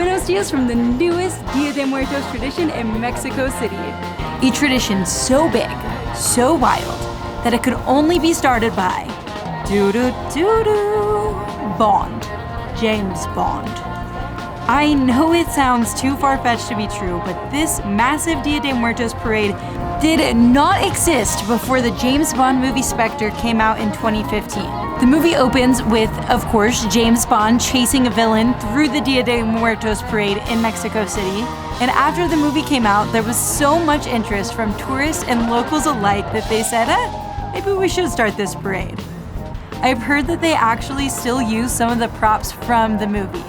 Buenos dias from the newest Dia de Muertos tradition in Mexico City. A tradition so big, so wild, that it could only be started by Bond. James Bond. I know it sounds too far-fetched to be true, but this massive Dia de Muertos parade did not exist before the James Bond movie SPECTRE came out in 2015. The movie opens with, of course, James Bond chasing a villain through the Dia de Muertos parade in Mexico City. And after the movie came out, there was so much interest from tourists and locals alike that they said, maybe we should start this parade. I've heard that they actually still use some of the props from the movie.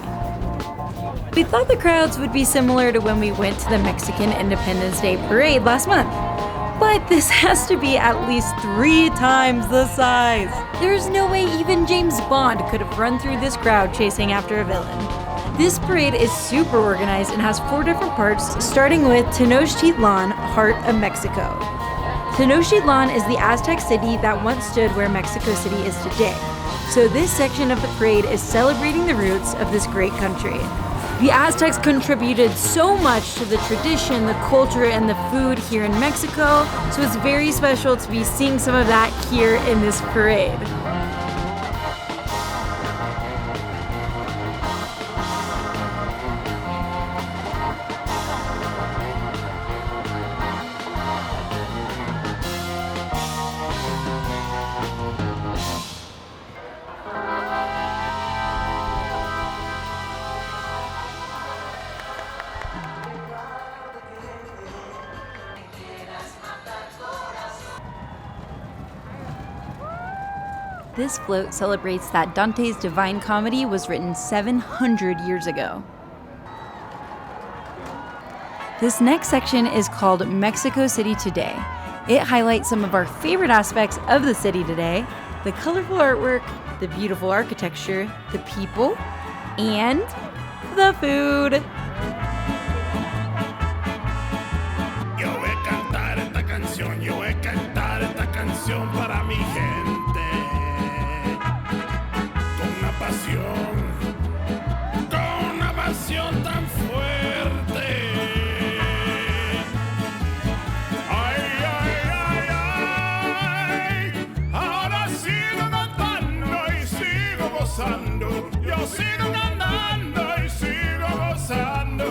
We thought the crowds would be similar to when we went to the Mexican Independence Day parade last month. But this has to be at least 3 times the size. There's no way even James Bond could have run through this crowd chasing after a villain. This parade is super organized and has 4 different parts, starting with Tenochtitlan, Heart of Mexico. Tenochtitlan is the Aztec city that once stood where Mexico City is today. So this section of the parade is celebrating the roots of this great country. The Aztecs contributed so much to the tradition, the culture, and the food here in Mexico, so it's very special to be seeing some of that here in this parade. This float celebrates that Dante's Divine Comedy was written 700 years ago. This next section is called Mexico City Today. It highlights some of our favorite aspects of the city today: the colorful artwork, the beautiful architecture, the people, and the food. Yo voy a cantar esta canción para mi gente. Con una pasión tan fuerte. Ay, ay, ay, ay. Ahora sigo cantando y sigo gozando. Yo sigo cantando y sigo gozando.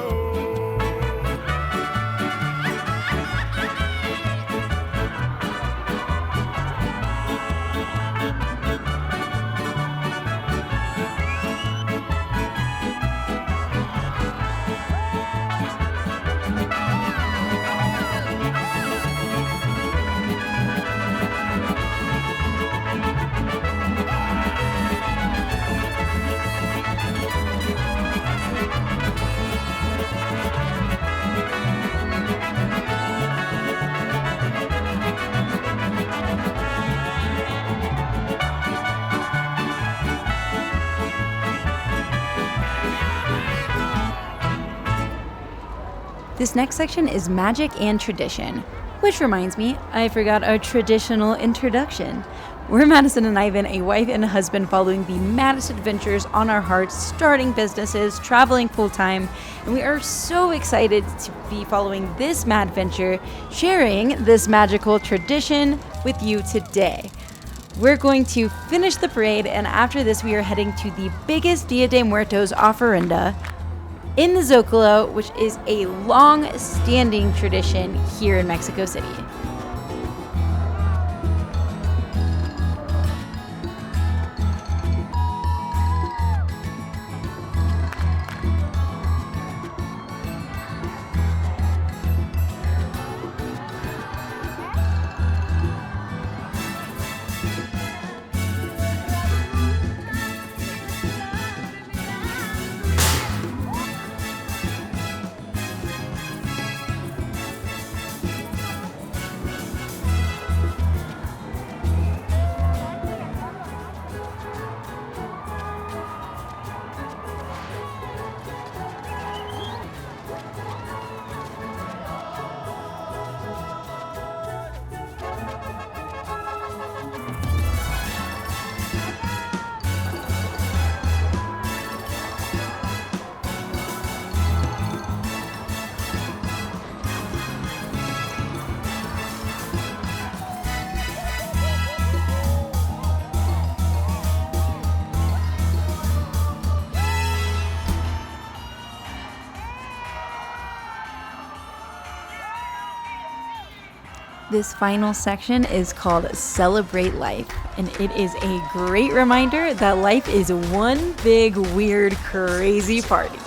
This next section is magic and tradition, which reminds me, I forgot our traditional introduction. We're MADison and iVEN, a wife and a husband following the MADison adventures on our hearts, starting businesses, traveling full-time, and we are so excited to be following this madventure, sharing this magical tradition with you today. We're going to finish the parade, and after this we are heading to the biggest Dia de Muertos Offerenda in the ZOCALO, which is a long-standing tradition here in Mexico City. This final section is called Celebrate Life, and it is a great reminder that life is one big, weird, crazy party.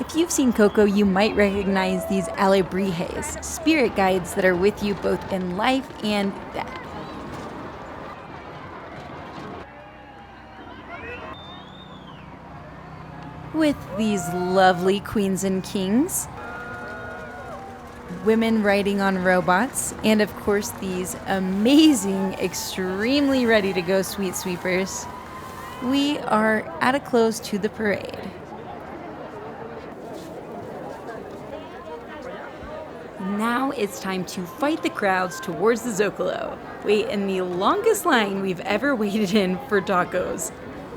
If you've seen Coco, you might recognize these alebrijes, spirit guides that are with you both in life and death. With these lovely queens and kings, women riding on robots, and of course these amazing, extremely ready to go sweet sweepers, we are at a close to the parade. Now it's time to fight the crowds towards the ZOCALO. Wait in the longest line we've ever waited in for tacos.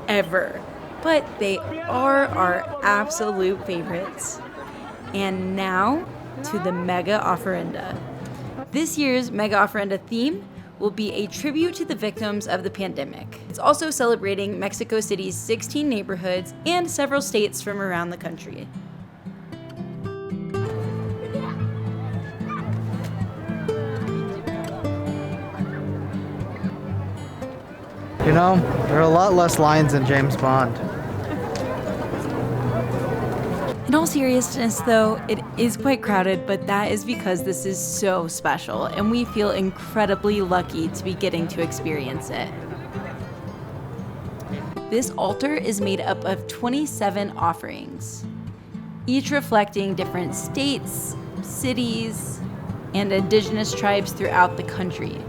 Ever. But they are our absolute favorites. And now to the Mega Ofrenda. This year's Mega Ofrenda theme will be a tribute to the victims of the pandemic. It's also celebrating Mexico City's 16 neighborhoods and several states from around the country. You know, there are a lot less lines in James Bond. In all seriousness, though, it is quite crowded, but that is because this is so special, and we feel incredibly lucky to be getting to experience it. This altar is made up of 27 offerings, each reflecting different states, cities, and indigenous tribes throughout the country.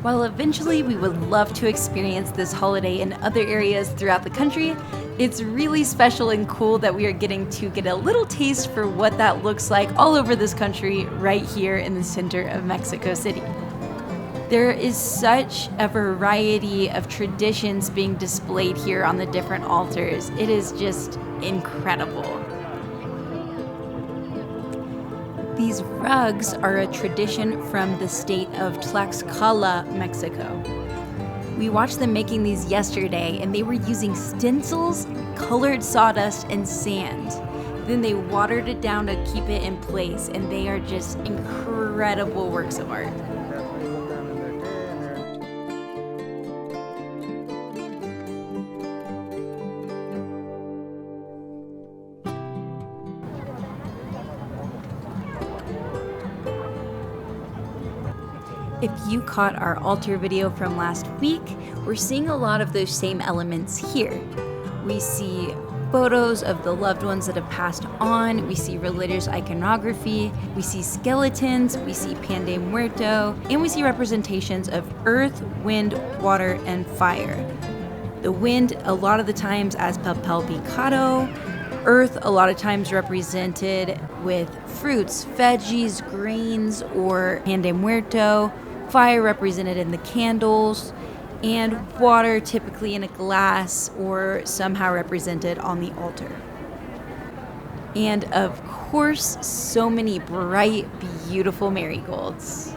While eventually we would love to experience this holiday in other areas throughout the country, it's really special and cool that we are getting to get a little taste for what that looks like all over this country right here in the center of Mexico City. There is such a variety of traditions being displayed here on the different altars. It is just incredible. These rugs are a tradition from the state of Tlaxcala, Mexico. We watched them making these yesterday, and they were using stencils, colored sawdust, and sand. Then they watered it down to keep it in place, and they are just incredible works of art. If you caught our altar video from last week, we're seeing a lot of those same elements here. We see photos of the loved ones that have passed on, we see religious iconography, we see skeletons, we see pan de muerto, and we see representations of earth, wind, water, and fire. The wind, a lot of the times as papel picado, earth, a lot of times represented with fruits, veggies, grains, or pan de muerto, fire represented in the candles, and water typically in a glass or somehow represented on the altar. And of course, so many bright, beautiful marigolds.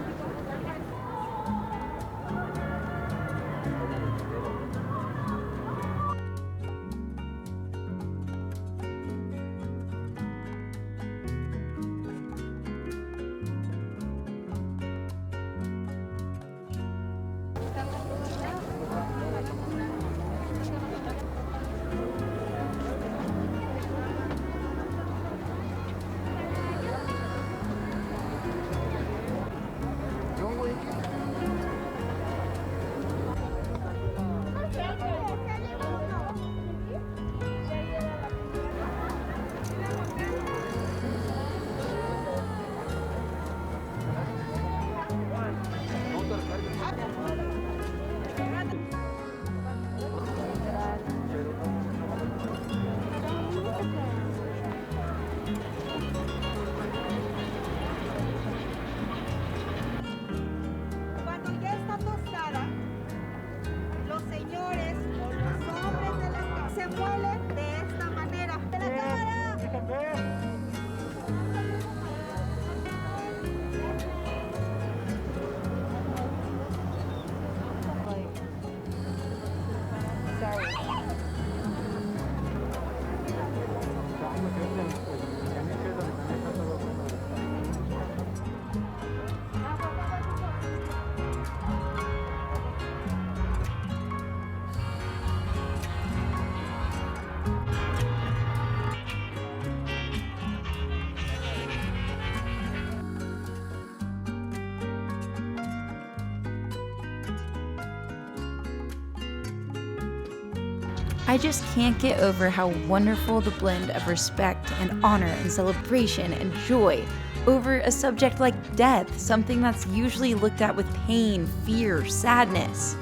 I just can't get over how wonderful the blend of respect and honor and celebration and joy over a subject like death, something that's usually looked at with pain, fear, sadness.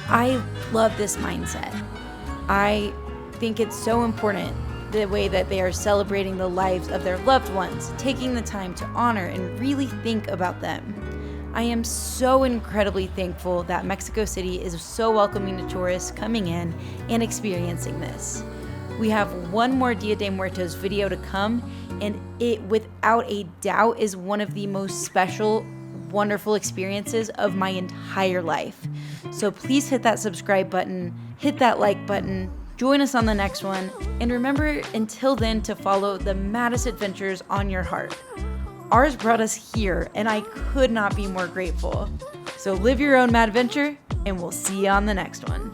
I love this mindset. I think it's so important the way that they are celebrating the lives of their loved ones, taking the time to honor and really think about them. I am so incredibly thankful that Mexico City is so welcoming to tourists coming in and experiencing this. We have one more Dia de Muertos video to come, and it without a doubt is one of the most special, wonderful experiences of my entire life. So please hit that subscribe button, hit that like button, join us on the next one, and remember until then to follow the maddest adventures on your heart. Ours brought us here, and I could not be more grateful. So live your own mad adventure, and we'll see you on the next one.